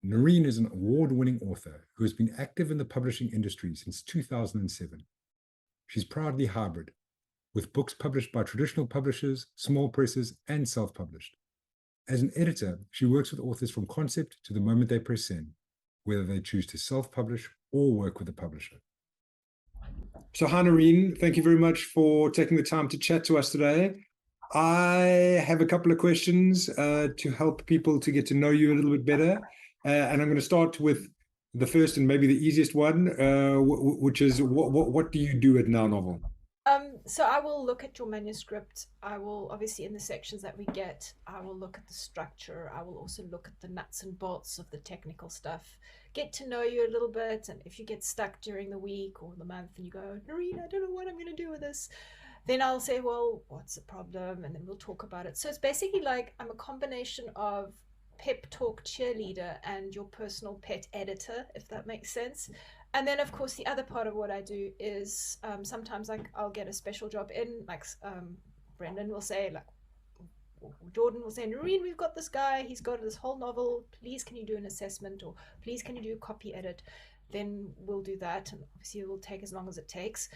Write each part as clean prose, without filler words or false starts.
Nerine is an award-winning author who has been active in the publishing industry since 2007. She's proudly hybrid, with books published by traditional publishers, small presses, and self-published. As an editor, she works with authors from concept to the moment they press send, whether they choose to self-publish or work with a publisher. So, hi, Nerine, thank you very much for taking the time to chat to us today. I have a couple of questions to help people to get to know you a little bit better. And I'm going to start with the first and maybe the easiest one, which is what do you do at Now Novel? So I will look at your manuscript. I will obviously in the sections that we get, I will look at the structure. I will also look at the nuts and bolts of the technical stuff, get to know you a little bit. And if you get stuck during the week or the month and you go, Nerine, I don't know what I'm going to do with this, then I'll say, well, what's the problem? And then we'll talk about it. So it's basically like I'm a combination of pep talk cheerleader and your personal pet editor, if that makes sense. And then of course the other part of what I do is sometimes like I'll get a special job in, like Brendan will say, like Jordan will say, Nerine, we've got this guy, he's got this whole novel, please can you do an assessment, or please can you do a copy edit? Then we'll do that, and obviously it will take as long as it takes.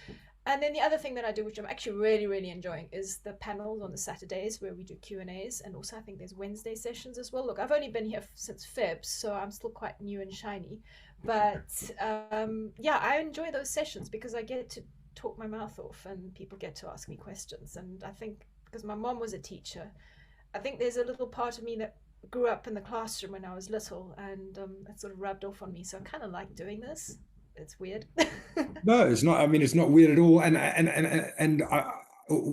And then the other thing that I do, which I'm actually really enjoying, is the panels on the Saturdays where we do Q&As. And also I think there's Wednesday sessions as well. Look, I've only been here since Feb, so I'm still quite new and shiny. But yeah, I enjoy those sessions because I get to talk my mouth off and people get to ask me questions. And I think because my mom was a teacher, I think there's a little part of me that grew up in the classroom when I was little, and it sort of rubbed off on me. So I kind of like doing this. It's weird. No, it's not. I mean, it's not weird at all.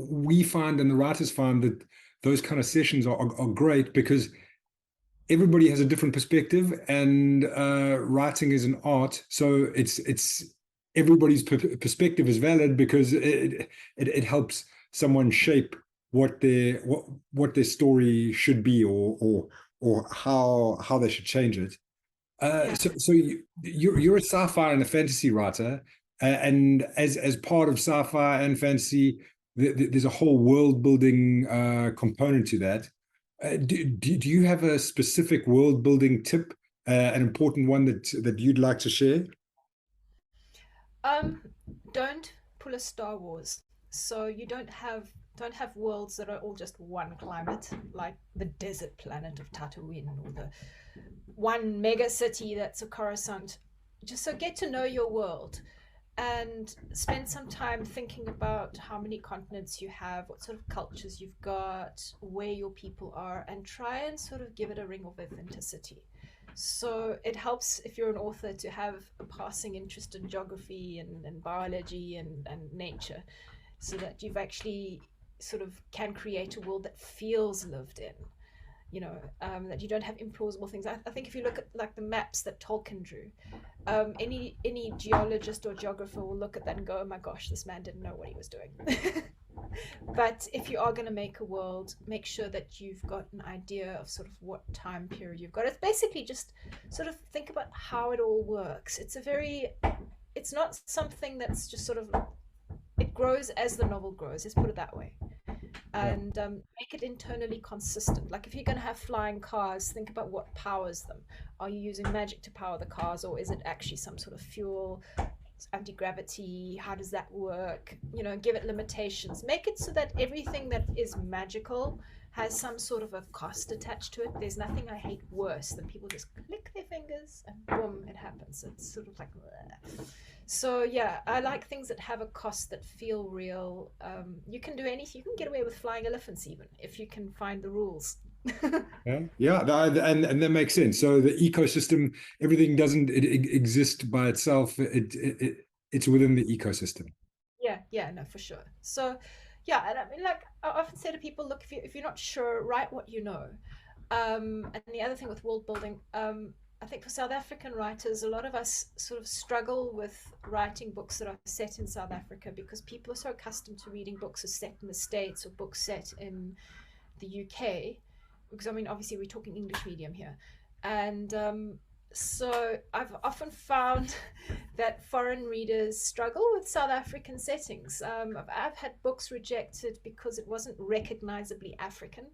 We find, and the writers find, that those kind of sessions are great because everybody has a different perspective, and writing is an art. So it's everybody's perspective is valid because it helps someone shape what their story should be, or how they should change it. Yeah. So you're a sci-fi and a fantasy writer, and as part of sci-fi and fantasy, there's a whole world building component to that. Do you have a specific world building tip, an important one that you'd like to share? Um, don't pull a Star Wars. So you don't have worlds that are all just one climate, like the desert planet of Tatooine or the one mega city that's a Coruscant. Just so get to know your world and spend some time thinking about how many continents you have, what sort of cultures you've got, where your people are, and try and sort of give it a ring of authenticity. So it helps if you're an author to have a passing interest in geography and biology and nature, so that you've actually sort of can create a world that feels lived in, that you don't have implausible things. I think if you look at like the maps that Tolkien drew, any geologist or geographer will look at that and go, oh my gosh, this man didn't know what he was doing. But if you are going to make a world, make sure that you've got an idea of sort of what time period you've got. It's basically just sort of think about how it all works. It's not something that's just sort of, it grows as the novel grows, let's put it that way. Yeah. And make it internally consistent. Like if you're going to have flying cars, think about what powers them. Are you using magic to power the cars, or is it actually some sort of fuel, anti-gravity? How does that work? Give it limitations. Make it so that everything that is magical has some sort of a cost attached to it. There's nothing I hate worse than people just click their fingers and boom, it happens. It's sort of like bleh. So yeah, I like things that have a cost, that feel real. You can do anything. You can get away with flying elephants even if you can find the rules. Yeah, and that makes sense. So the ecosystem, everything doesn't exist by itself. It's within the ecosystem. Yeah, no, for sure. So yeah, and I mean, like I often say to people, look, if you're not sure, write what you know. And the other thing with world building, I think for South African writers, a lot of us sort of struggle with writing books that are set in South Africa because people are so accustomed to reading books that are set in the States or books set in the UK. Because I mean, obviously, we're talking English medium here. And so I've often found that foreign readers struggle with South African settings. I've had books rejected because it wasn't recognizably African.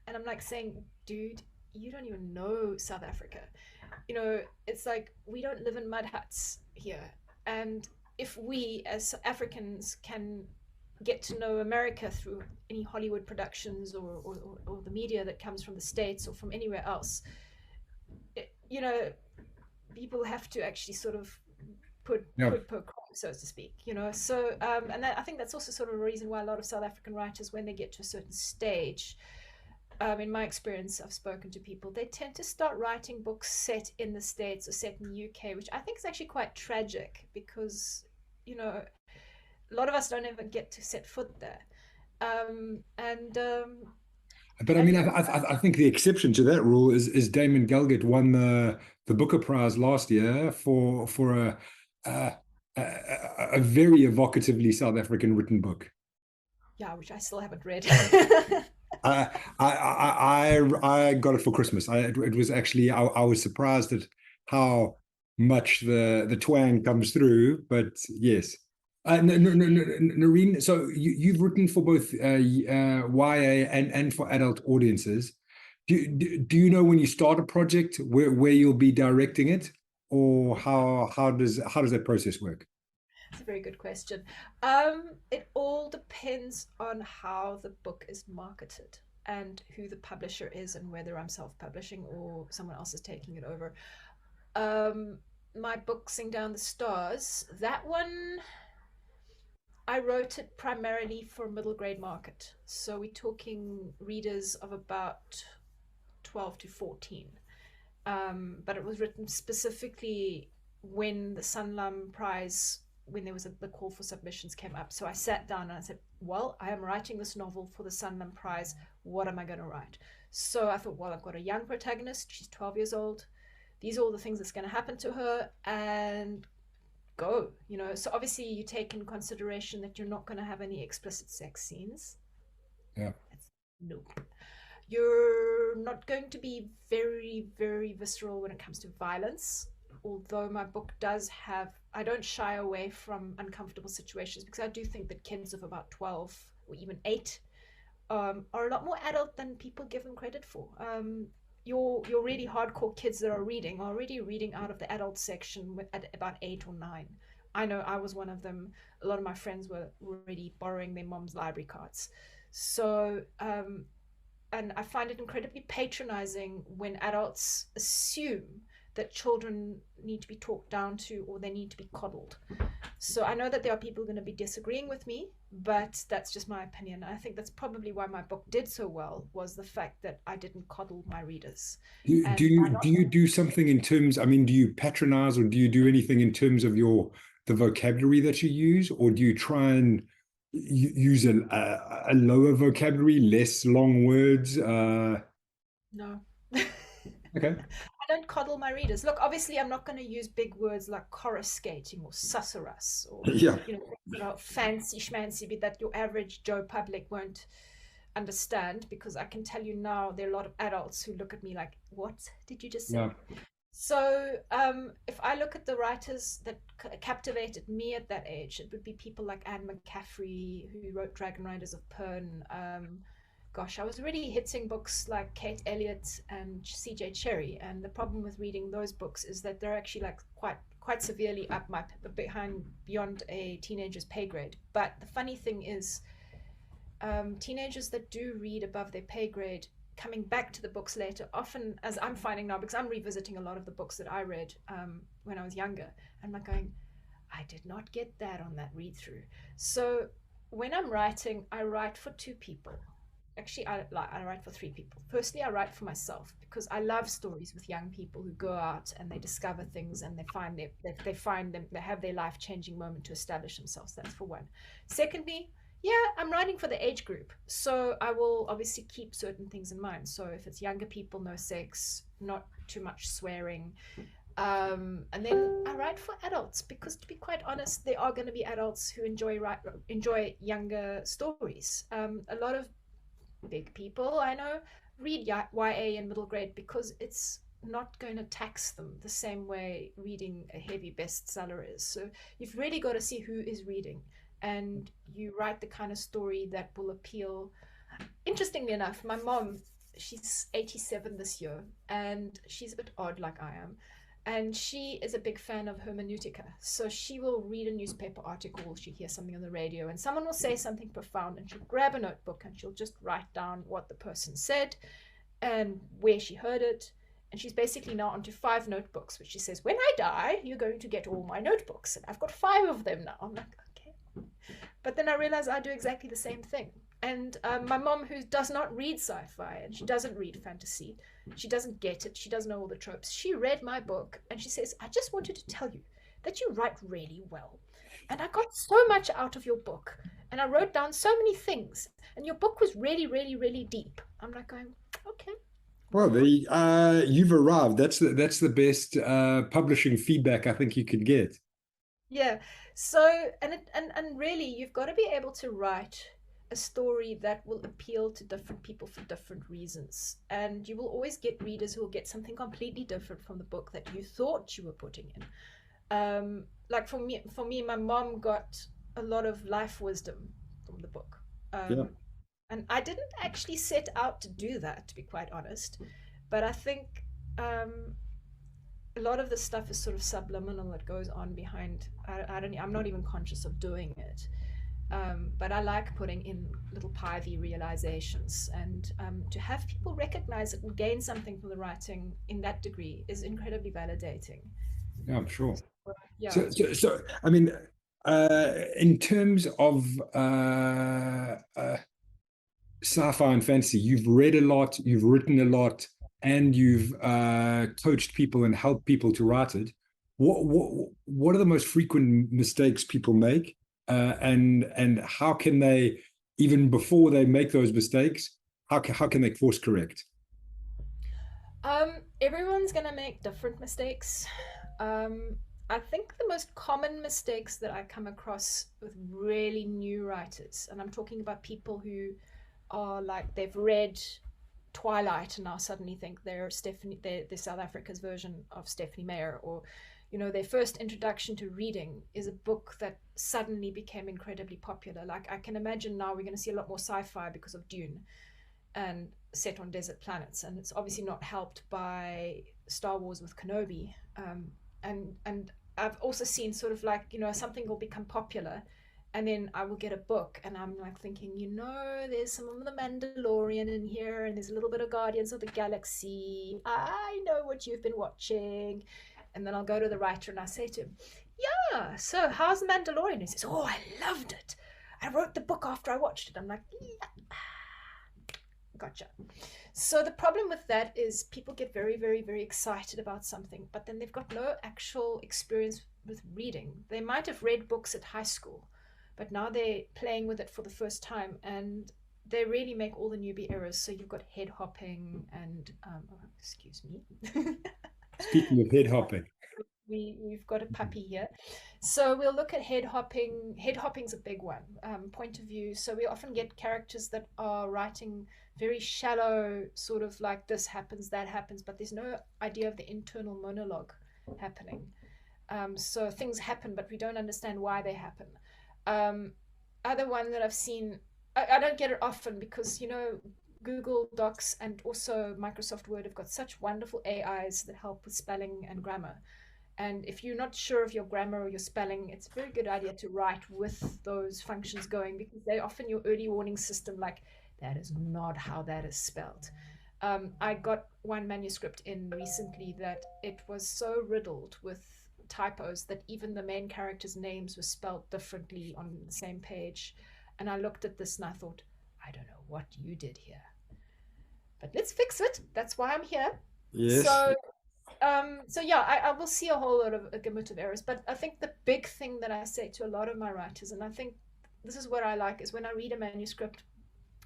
And I'm like saying, dude, you don't even know South Africa. you know, it's like we don't live in mud huts here. And if we as Africans can get to know America through any Hollywood productions or the media that comes from the States or from anywhere else, you know, people have to actually sort of put Yeah. quid pro quo, so to speak, you know. So, and I think that's also sort of a reason why a lot of South African writers, when they get to a certain stage, in my experience, I've spoken to people, they tend to start writing books set in the States or set in the UK, which I think is actually quite tragic because, you know, a lot of us don't ever get to set foot there. And But I mean, yeah, I think the exception to that rule is Damon Galgut won the Booker Prize last year for a, a very evocatively South African written book. yeah, which I still haven't read. I I got it for Christmas. It was actually I was surprised at how much the twang comes through. But yes, Nerine. So you've written for both YA and for adult audiences. Do you know when you start a project where you'll be directing it, or how does that process work? It's a very good question. It all depends on how the book is marketed and who the publisher is and whether I'm self-publishing or someone else is taking it over. Um, my book, Sing Down the Stars, that one, I wrote it primarily for middle grade market. So we're talking readers of about 12 to 14. But it was written specifically when the Sanlam Prize, when there was the call for submissions came up. So I sat down and I said, well, I am writing this novel for the Sanlam Prize. What am I going to write? So I thought, well, I've got a young protagonist. She's 12 years old. These are all the things that's going to happen to her, and go, you know. So obviously you take in consideration that you're not going to have any explicit sex scenes. Yeah. No. You're not going to be very, very visceral when it comes to violence. Although my book does have, I don't shy away from uncomfortable situations because I do think that kids of about 12 or even 8 are a lot more adult than people give them credit for. Your really hardcore kids that are reading are already reading out of the adult section at about 8 or 9. I know I was one of them. A lot of my friends were already borrowing their mom's library cards. So and I find it incredibly patronizing when adults assume that children need to be talked down to or they need to be coddled. So I know that there are people going to be disagreeing with me, but that's just my opinion. I think that's probably why my book did so well, was the fact that I didn't coddle my readers. And by not, Do you do something in terms, I mean, do you patronize or do you do anything in terms of the vocabulary that you use, or do you try and use a lower vocabulary, less long words? no. Okay. I don't coddle my readers. Look, obviously, I'm not going to use big words like coruscating or susurrus or, Yeah. you know, fancy schmancy, but that your average Joe public won't understand, because I can tell you now there are a lot of adults who look at me like, "What did you just say?" Yeah. So, if I look at the writers that captivated me at that age, it would be people like Anne McCaffrey, who wrote Dragon Riders of Pern. Gosh, I was already hitting books like Kate Elliott and C.J. Cherry, and the problem with reading those books is that they're actually like quite severely up my behind beyond a teenager's pay grade. But the funny thing is, teenagers that do read above their pay grade, coming back to the books later, often, as I'm finding now, because I'm revisiting a lot of the books that I read when I was younger, and I'm going, I did not get that on that read through. So when I'm writing, I write for two people. Actually, I write for three people. Firstly, I write for myself because I love stories with young people who go out and they discover things and they find them, they have their life changing moment to establish themselves. That's for one. Secondly, yeah, I'm writing for the age group, so I will obviously keep certain things in mind. So if it's younger people, no sex, not too much swearing, and then I write for adults because, to be quite honest, there are going to be adults who enjoy younger stories. A lot of big people I know read YA in middle grade because it's not going to tax them the same way reading a heavy bestseller is. So you've really got to see who is reading, and you write the kind of story that will appeal. Interestingly enough, my mom, she's 87 this year, and she's a bit odd like I am. And she is a big fan of hermeneutica. So she will read a newspaper article, she'll hear something on the radio, and someone will say something profound, and she'll grab a notebook and she'll just write down what the person said and where she heard it. And she's basically now onto 5 notebooks, which she says, when I die, you're going to get all my notebooks. And I've got 5 of them now. I'm like, okay. But then I realize I do exactly the same thing. And my mom, who does not read sci-fi and she doesn't read fantasy, she doesn't get it, she doesn't know all the tropes, she read my book and she says, I just wanted to tell you that you write really well. And I got so much out of your book. And I wrote down so many things. And your book was really, really, really deep. I'm like going, okay. Well, you've arrived. That's the best publishing feedback I think you could get. Yeah. So, and really, you've got to be able to write a story that will appeal to different people for different reasons. And you will always get readers who will get something completely different from the book that you thought you were putting in. Like for me, my mom got a lot of life wisdom from the book. Yeah. And I didn't actually set out to do that, to be quite honest. But I think a lot of the stuff is sort of subliminal that goes on behind. I'm not even conscious of doing it. But I like putting in little pivy realizations, and to have people recognize it and gain something from the writing in that degree is incredibly validating. Yeah, I'm sure. Yeah. So I mean, in terms of sci-fi and fantasy, you've read a lot, you've written a lot, and you've coached people and helped people to write it. What are the most frequent mistakes people make, and how can they, even before they make those mistakes, how can they course correct? Everyone's gonna make different mistakes. I think the most common mistakes that I come across with really new writers, and I'm talking about people who are like they've read Twilight and now suddenly think they're South Africa's version of Stephanie Meyer, or their first introduction to reading is a book that suddenly became incredibly popular. Like I can imagine now we're going to see a lot more sci-fi because of Dune and set on desert planets, and it's obviously not helped by Star Wars with Kenobi. And I've also seen sort of like something will become popular, and then I will get a book and I'm like thinking, there's some of the Mandalorian in here, and there's a little bit of Guardians of the Galaxy. I know what you've been watching. And then I'll go to the writer and I say to him, yeah, so how's the Mandalorian? He says, oh, I loved it. I wrote the book after I watched it. I'm like, yeah. Gotcha. So the problem with that is people get very, very, very excited about something, but then they've got no actual experience with reading. They might have read books at high school, but now they're playing with it for the first time, and they really make all the newbie errors. So you've got head hopping and, excuse me. Speaking of head hopping. We've got a puppy here. So we'll look at head hopping. Head hopping's a big one. Point of view. So we often get characters that are writing very shallow, sort of like this happens, that happens, but there's no idea of the internal monologue happening. So things happen, but we don't understand why they happen. Other one that I've seen, I don't get it often because, Google Docs and also Microsoft Word have got such wonderful AIs that help with spelling and grammar. And if you're not sure of your grammar or your spelling, it's a very good idea to write with those functions going, because they're often your early warning system, like, that is not how that is spelled. I got one manuscript in recently that it was so riddled with typos that even the main characters' names were spelled differently on the same page. And I looked at this and I thought, I don't know what you did here, but let's fix it. That's why I'm here. Yes. So yeah, I will see a whole lot of a gamut of errors, but I think the big thing that I say to a lot of my writers, and I think this is what I like, is when I read a manuscript,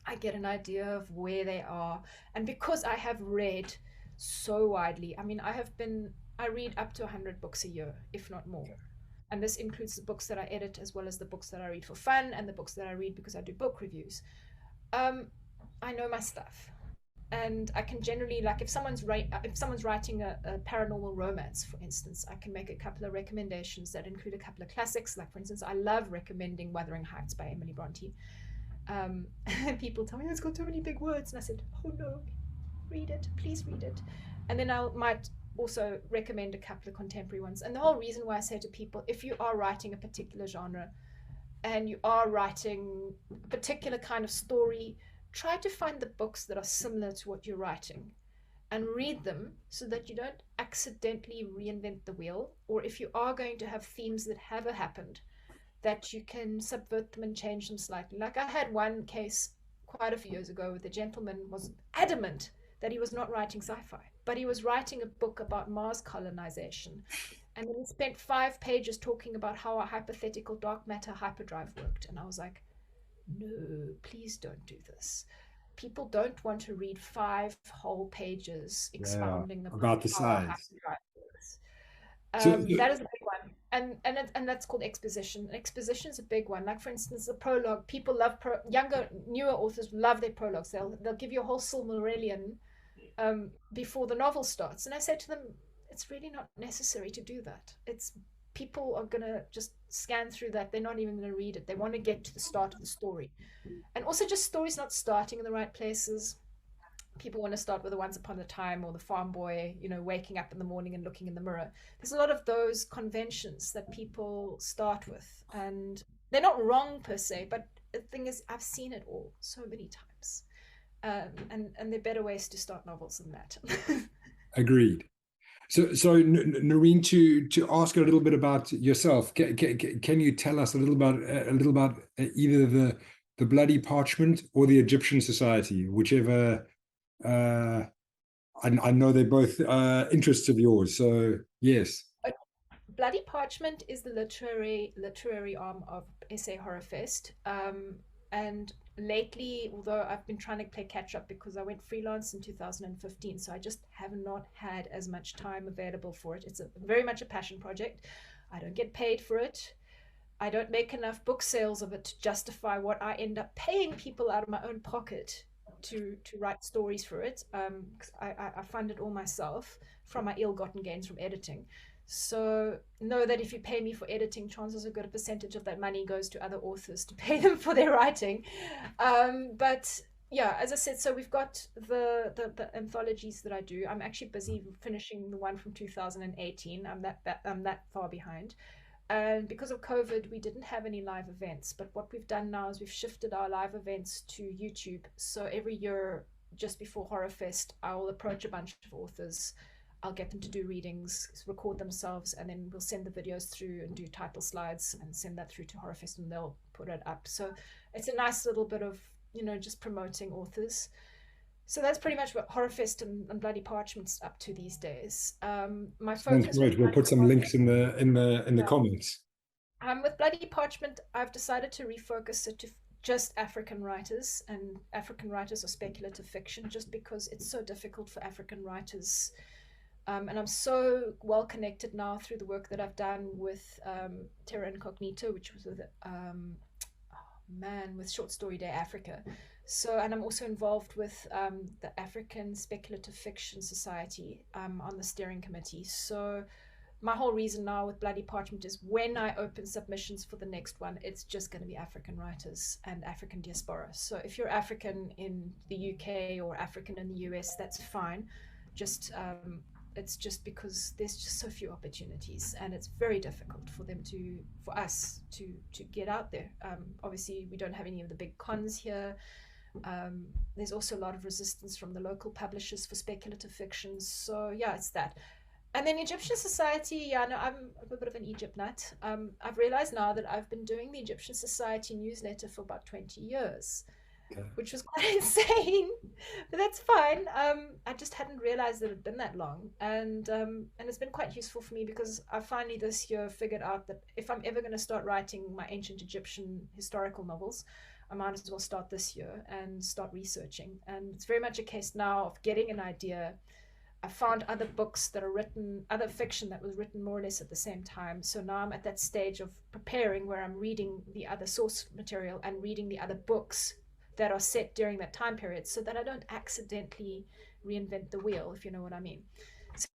I get an idea of where they are. And because I have read so widely, I mean, I read up to 100 books a year, if not more. And this includes the books that I edit, as well as the books that I read for fun and the books that I read because I do book reviews. I know my stuff. And I can generally, like, if someone's writing a paranormal romance, for instance, I can make a couple of recommendations that include a couple of classics. Like, for instance, I love recommending Wuthering Heights by Emily Bronte. People tell me it's got too many big words, and I said, oh no, read it, please read it. And then I might also recommend a couple of contemporary ones. And the whole reason why I say to people, if you are writing a particular genre and you are writing a particular kind of story, try to find the books that are similar to what you're writing and read them so that you don't accidentally reinvent the wheel. Or if you are going to have themes that have happened, that you can subvert them and change them slightly. Like I had one case quite a few years ago where the gentleman was adamant that he was not writing sci-fi, but he was writing a book about Mars colonization. And then he spent 5 pages talking about how a hypothetical dark matter hyperdrive worked. And I was like, no, please don't do this. People don't want to read 5 whole pages expounding about the how a science. hyperdrive works. So, That is a big one, and that's called exposition. Exposition is a big one. Like for instance, the prologue. People love younger, newer authors love their prologues. They'll give you a whole Silmarillion before the novel starts, and I say to them, it's really not necessary to do that. It's people are gonna just scan through that. They're not even gonna read it. They want to get to the start of the story, and also just stories not starting in the right places. People want to start with the Once Upon a Time or the farm boy, waking up in the morning and looking in the mirror. There's a lot of those conventions that people start with, and they're not wrong per se, but the thing is, I've seen it all so many times, and there are better ways to start novels than that. Agreed. So Nerine, to ask a little bit about yourself, can you tell us a little about either the Bloody Parchment or the Egyptian Society, whichever. I know they're both interests of yours, so yes. Bloody Parchment is the literary arm of SA Horrorfest, and lately, although I've been trying to play catch up because I went freelance in 2015, so I just have not had as much time available for it. It's very much a passion project. I don't get paid for it. I don't make enough book sales of it to justify what I end up paying people out of my own pocket to write stories for it. I fund it all myself from my ill-gotten gains from editing. So know that if you pay me for editing, chances are good a percentage of that money goes to other authors to pay them for their writing. But yeah, as I said, so we've got the anthologies that I do. I'm actually busy finishing the one from 2018. I'm that far behind. And because of COVID, we didn't have any live events. But what we've done now is we've shifted our live events to YouTube. So every year, just before Horrorfest, I will approach a bunch of authors. I'll get them to do readings, record themselves, and then we'll send the videos through and do title slides and send that through to Horrorfest, and they'll put it up. So it's a nice little bit of, just promoting authors. So that's pretty much what Horrorfest and Bloody Parchment's up to these days. My focus. Great. We'll put some links in the comments. With Bloody Parchment, I've decided to refocus it to just African writers, and African writers of speculative fiction, just because it's so difficult for African writers. And I'm so well connected now through the work that I've done with Terra Incognita, which was with with Short Story Day Africa. So, and I'm also involved with the African Speculative Fiction Society on the steering committee. So my whole reason now with Bloody Parchment is when I open submissions for the next one, it's just going to be African writers and African diaspora. So if you're African in the UK or African in the US, that's fine. Just it's just because there's just so few opportunities, and it's very difficult for us to get out there. Obviously, we don't have any of the big cons here. There's also a lot of resistance from the local publishers for speculative fiction. So yeah, it's that. And then Egyptian Society, yeah, no, I'm a bit of an Egypt nut. I've realized now that I've been doing the Egyptian Society newsletter for about 20 years. Okay. Which was quite insane, but that's fine. I just hadn't realized that it had been that long, and it's been quite useful for me because I finally this year figured out that if I'm ever going to start writing my ancient Egyptian historical novels, I might as well start this year and start researching. And it's very much a case now of getting an idea. I found other books that are written, other fiction that was written more or less at the same time. So now I'm at that stage of preparing where I'm reading the other source material and reading the other books that are set during that time period, so that I don't accidentally reinvent the wheel, if you know what I mean.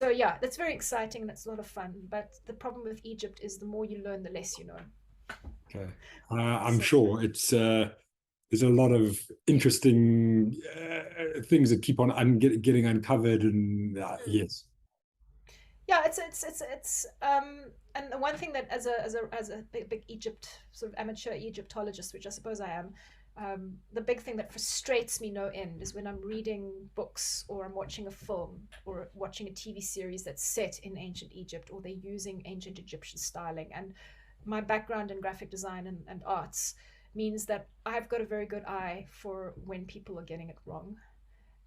So yeah, that's very exciting and it's a lot of fun. But the problem with Egypt is the more you learn, the less you know. Okay, I'm sure it's there's a lot of interesting things that keep on getting uncovered, and yes. Yeah, it's and the one thing that as a big Egypt sort of amateur Egyptologist, which I suppose I am, the big thing that frustrates me no end is when I'm reading books or I'm watching a film or watching a TV series that's set in ancient Egypt, or they're using ancient Egyptian styling. And my background in graphic design and arts means that I've got a very good eye for when people are getting it wrong.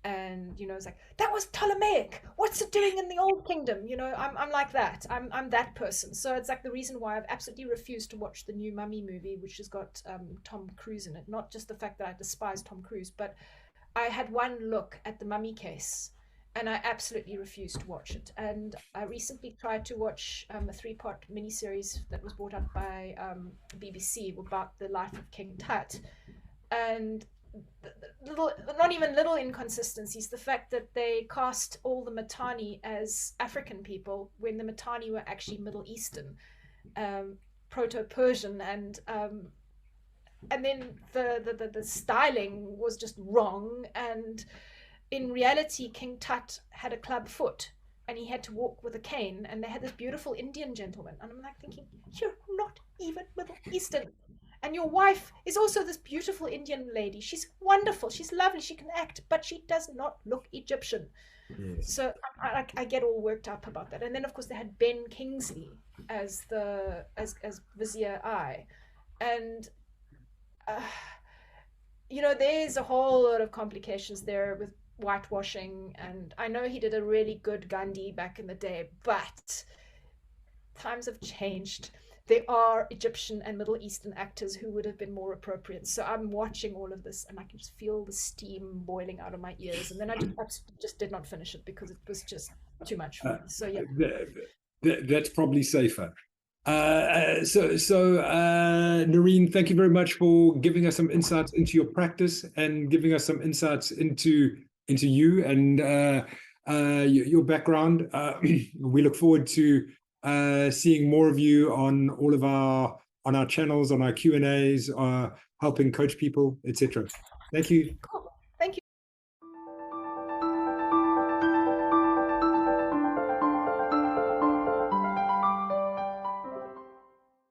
And it's like, that was Ptolemaic, what's it doing in the Old Kingdom? I'm like that. I'm that person. So it's like the reason why I've absolutely refused to watch the new Mummy movie, which has got Tom Cruise in it. Not just the fact that I despise Tom Cruise, but I had one look at the Mummy case and I absolutely refused to watch it. And I recently tried to watch a 3-part miniseries that was brought up by BBC about the life of King Tut. And not even little inconsistencies, the fact that they cast all the Mitanni as African people when the Mitanni were actually Middle Eastern, Proto-Persian, and then the styling was just wrong. And in reality, King Tut had a club foot and he had to walk with a cane, and they had this beautiful Indian gentleman, and I'm like thinking, you're not even Middle Eastern. And your wife is also this beautiful Indian lady. She's wonderful. She's lovely. She can act, but she does not look Egyptian. Yes. So I get all worked up about that. And then, of course, they had Ben Kingsley as Vizier I. And, there's a whole lot of complications there with whitewashing. And I know he did a really good Gandhi back in the day, but times have changed. There are Egyptian and Middle Eastern actors who would have been more appropriate. So I'm watching all of this and I can just feel the steam boiling out of my ears. And then I just did not finish it because it was just too much for me. So yeah. That's probably safer. So Nerine, thank you very much for giving us some insights into your practice and giving us some insights into you and your background. We look forward to seeing more of you on all of our channels, on our Q&As, helping coach people, etc. Thank you. Cool.